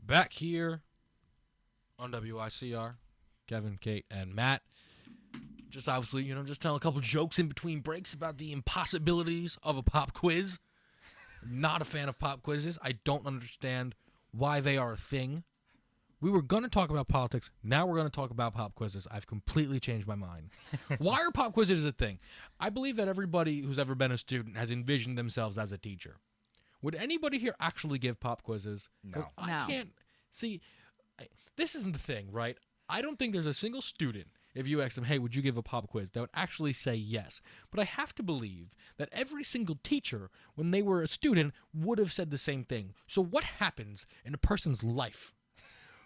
Back here on WICR, Kevin, Kate, and Matt. Just obviously, just telling a couple jokes in between breaks about the impossibilities of a pop quiz. Not a fan of pop quizzes. I don't understand why they are a thing. We were going to talk about politics. Now we're going to talk about pop quizzes. I've completely changed my mind. Why are pop quizzes a thing? I believe that everybody who's ever been a student has envisioned themselves as a teacher. Would anybody here actually give pop quizzes? No. I can't. See, this isn't the thing, right? I don't think there's a single student, if you ask them, hey, would you give a pop quiz, that would actually say yes. But I have to believe that every single teacher, when they were a student, would have said the same thing. So what happens in a person's life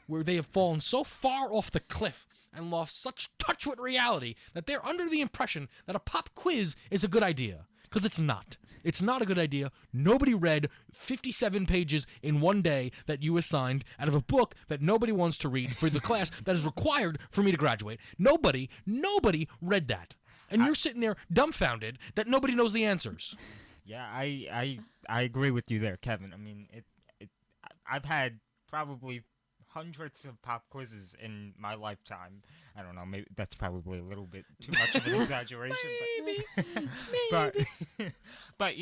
where they have fallen so far off the cliff and lost such touch with reality that they're under the impression that a pop quiz is a good idea? Because it's not. It's not a good idea. Nobody read 57 pages in one day that you assigned out of a book that nobody wants to read for the class that is required for me to graduate. Nobody read that. And you're sitting there dumbfounded that nobody knows the answers. Yeah, I agree with you there, Kevin. I mean, I've had probably hundreds of pop quizzes in my lifetime. I don't know, maybe that's probably a little bit too much of an exaggeration. Maybe. But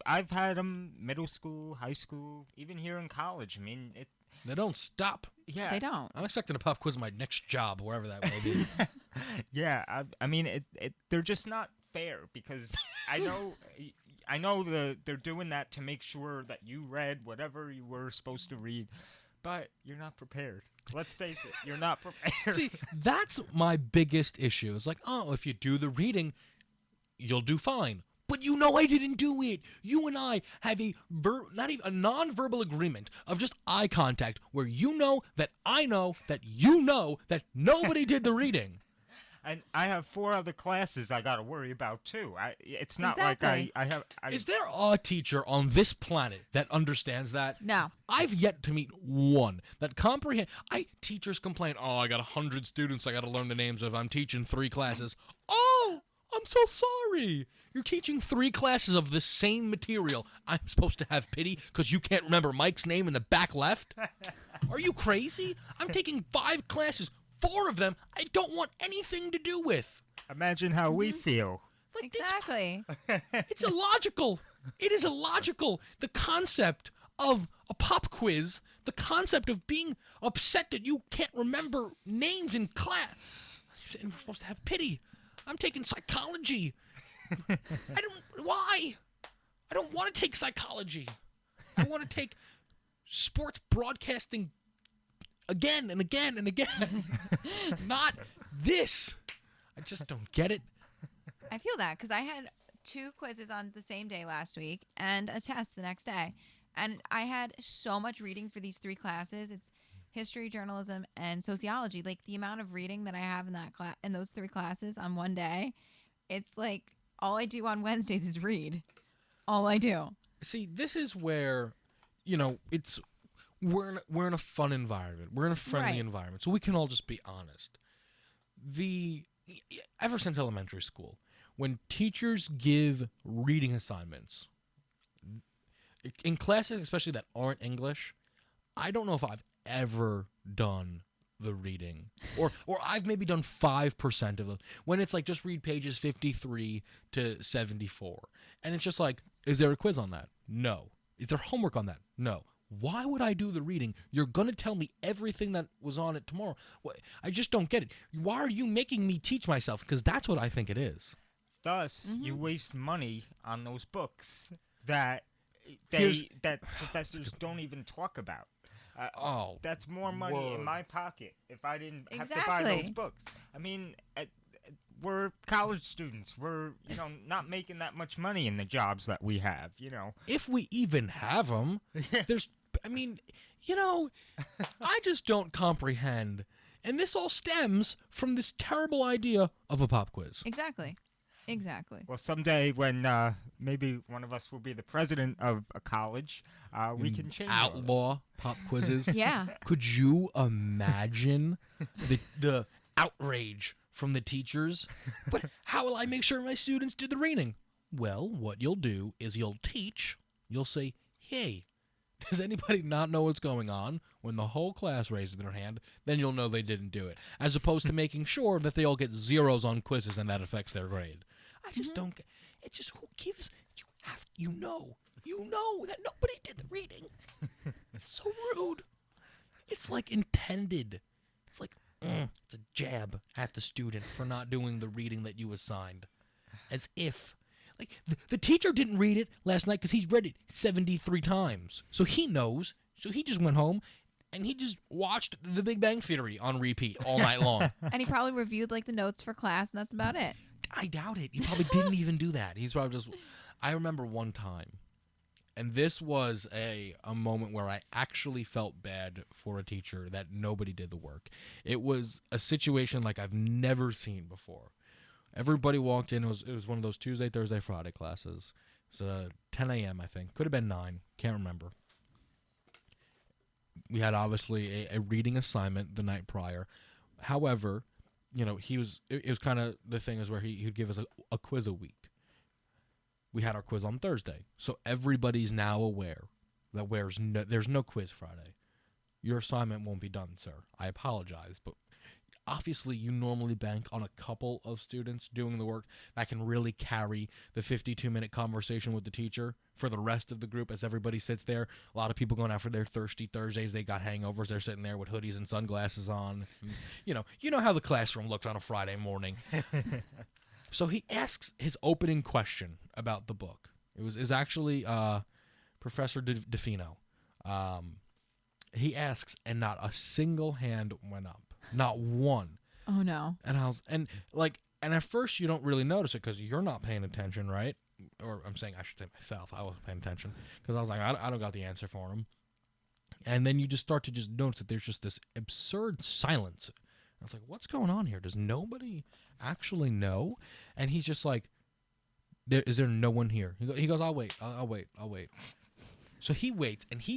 I've had them middle school, high school, even here in college. I mean, They don't stop. yeah. They don't. I'm expecting a pop quiz in my next job, wherever that may be. Yeah, I mean, they're just not fair because I know they're doing that to make sure that you read whatever you were supposed to read, but you're not prepared. Let's face it, you're not prepared. See, that's my biggest issue. It's like, oh, if you do the reading, you'll do fine. But I didn't do it. You and I have not even a non-verbal agreement of just eye contact where you know that I know that you know that nobody did the reading. And I have 4 other classes I got to worry about too. It's not Exactly. like I have. Is there a teacher on this planet that understands that? No. I've yet to meet one that comprehend. Teachers complain, oh, I got 100 students I got to learn the names of. I'm teaching 3 classes. Oh, I'm so sorry. You're teaching 3 classes of the same material. I'm supposed to have pity because you can't remember Mike's name in the back left? Are you crazy? I'm taking 5 classes. 4 of them I don't want anything to do with. Imagine how we feel. Like, Exactly. It's illogical. It is illogical. The concept of a pop quiz, the concept of being upset that you can't remember names in class. And we're supposed to have pity. I'm taking psychology. Why? I don't want to take psychology. I want to take sports broadcasting again and again and again. Not this. I just don't get it. I feel that because I had 2 quizzes on the same day last week and a test the next day. And I had so much reading for these 3 classes. It's history, journalism, and sociology. Like the amount of reading that I have in that in those 3 classes on one day, it's like all I do on Wednesdays is read. All I do. See, this is where, we're in a fun environment. We're in a friendly Right. environment, so we can all just be honest. Ever since elementary school, when teachers give reading assignments in classes, especially that aren't English, I don't know if I've ever done the reading, or I've maybe done 5% of it. When it's like just read pages 53 to 74, and it's just like, is there a quiz on that? No. Is there homework on that? No. Why would I do the reading? You're going to tell me everything that was on it tomorrow. I just don't get it. Why are you making me teach myself? Because that's what I think it is. Thus, you waste money on those books that Here's- that professors don't even talk about. Oh, That's more money word. in my pocket if I didn't have to buy those Exactly. books. I mean, we're college students. We're not making that much money in the jobs that we have. if we even have them, I just don't comprehend. And this all stems from this terrible idea of a pop quiz. Exactly. Well, someday when maybe one of us will be the president of a college, we can change all this. Outlaw pop quizzes. Yeah. Could you imagine the outrage from the teachers? But how will I make sure my students did the reading? Well, what you'll do is you'll say, hey, Does anybody not know what's going on? When the whole class raises their hand, then you'll know they didn't do it. As opposed to making sure that they all get zeros on quizzes and that affects their grade. I just don't get. It's just who gives. You know that nobody did the reading. It's so rude. It's like intended. It's like it's a jab at the student for not doing the reading that you assigned, as if. Like the teacher didn't read it last night because he's read it 73 times, so he knows. So he just went home and he just watched The Big Bang Theory on repeat all night long. And he probably reviewed like the notes for class, and that's about it. I doubt it. He probably didn't even do that. He's probably just. I remember one time, and this was a moment where I actually felt bad for a teacher that nobody did the work. It was a situation like I've never seen before. Everybody walked in. It was one of those Tuesday, Thursday, Friday classes. It's 10 a.m. I think. Could have been 9. Can't remember. We had obviously a reading assignment the night prior. However, it was kind of the thing is where he'd give us a quiz a week. We had our quiz on Thursday, so everybody's now aware that there's no quiz Friday. Your assignment won't be done, sir. I apologize, but obviously you normally bank on a couple of students doing the work that can really carry the 52-minute conversation with the teacher for the rest of the group as everybody sits there. A lot of people going out for their thirsty Thursdays. They got hangovers. They're sitting there with hoodies and sunglasses on. You know how the classroom looks on a Friday morning. So he asks his opening question about the book. It was actually Professor DeFino. He asks, and not a single hand went up. Not one. Oh no. And at first you don't really notice it because you're not paying attention, right? Or I should say myself. I wasn't paying attention because I was like, I don't got the answer for him. And then you just start to just notice that there's just this absurd silence. I was like, what's going on here? Does nobody actually know? And he's just like, is there no one here? He goes, I'll wait. I'll wait. So he waits, and he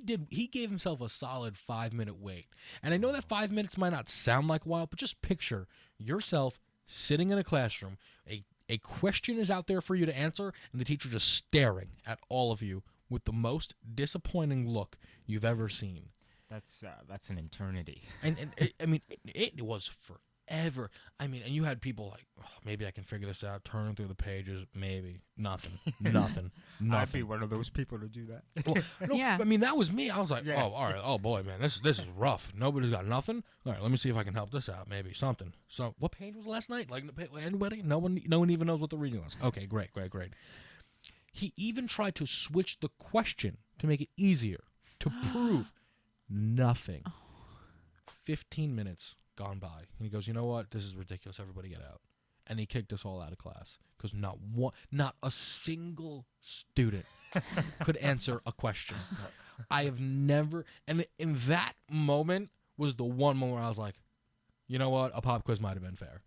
gave himself a solid 5-minute wait. And I know that 5 minutes might not sound like a while, but just picture yourself sitting in a classroom. A question is out there for you to answer, and the teacher just staring at all of you with the most disappointing look you've ever seen. That's an eternity. And it was forever. And you had people like, oh, maybe I can figure this out, turning through the pages, maybe. Nothing. I'd be one of those people to do that. Well, no, Yeah. that was me. I was like, Yeah. oh, all right. Oh, boy, man, this is rough. Nobody's got nothing. All right, let me see if I can help this out. Maybe something. So what page was last night? Like, anybody? No one even knows what the reading was. Okay, great. He even tried to switch the question to make it easier, to prove nothing. 15 minutes gone by. And he goes, you know what? This is ridiculous. Everybody get out. And he kicked us all out of class because not a single student could answer a question. I have never, and in that moment was the one moment where I was like, you know what? A pop quiz might have been fair.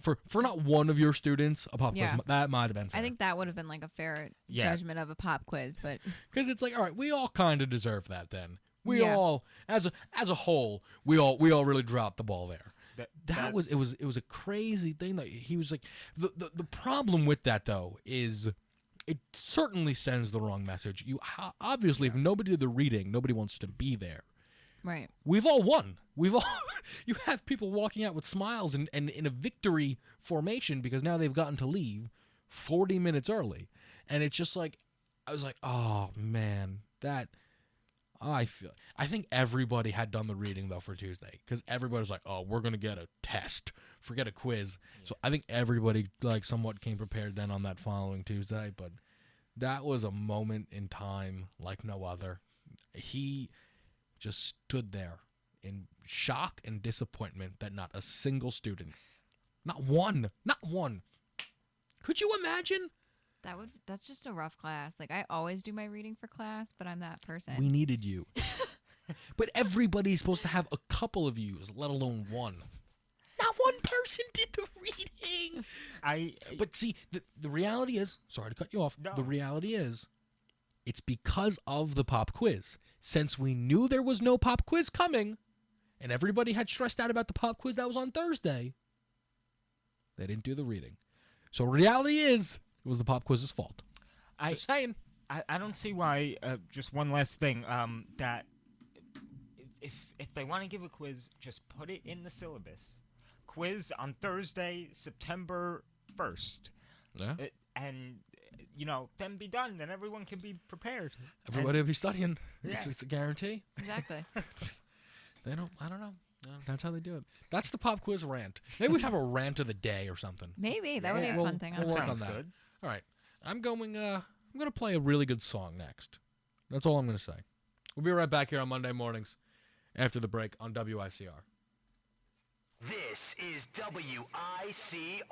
For not one of your students, a pop quiz, that might have been fair. I think that would have been like a fair Yeah. judgment of a pop quiz, but Because it's like, all right, we all kind of deserve that then. We Yeah. all, as a whole, we all really dropped the ball there. That was that's- it was a crazy thing that he was like. The problem with that though is it certainly sends the wrong message. You obviously, if nobody did the reading, nobody wants to be there. right. We've all won. You have people walking out with smiles and in a victory formation because now they've gotten to leave 40 minutes early, and it's just like I was like, oh man, that. I think everybody had done the reading though for Tuesday because everybody was like, "Oh, we're gonna get a test, forget a quiz." Yeah. So I think everybody like somewhat came prepared then on that following Tuesday. But that was a moment in time like no other. He just stood there in shock and disappointment that not a single student, not one, could you imagine? That's just a rough class. Like I always do my reading for class, but I'm that person. We needed you. But everybody's supposed to have a couple of yous, let alone one. Not one person did the reading. But see, the reality is, sorry to cut you off. No. The reality is, it's because of the pop quiz. Since we knew there was no pop quiz coming, and everybody had stressed out about the pop quiz that was on Thursday, they didn't do the reading. So reality is, it was the pop quiz's fault. Just saying. I don't see why. Just one last thing. That if they want to give a quiz, just put it in the syllabus. Quiz on Thursday, September 1st. Yeah. And then be done. Then everyone can be prepared. Everybody will be studying. Yeah. It's a guarantee. Exactly. They don't. I don't know. No, that's how they do it. That's the pop quiz rant. Maybe we'd have a rant of the day or something. Maybe that would be a Yeah. fun thing. We'll on work Friday. on that. Good. All right. I'm gonna play a really good song next. That's all I'm gonna say. We'll be right back here on Monday mornings after the break on WICR. This is WICR.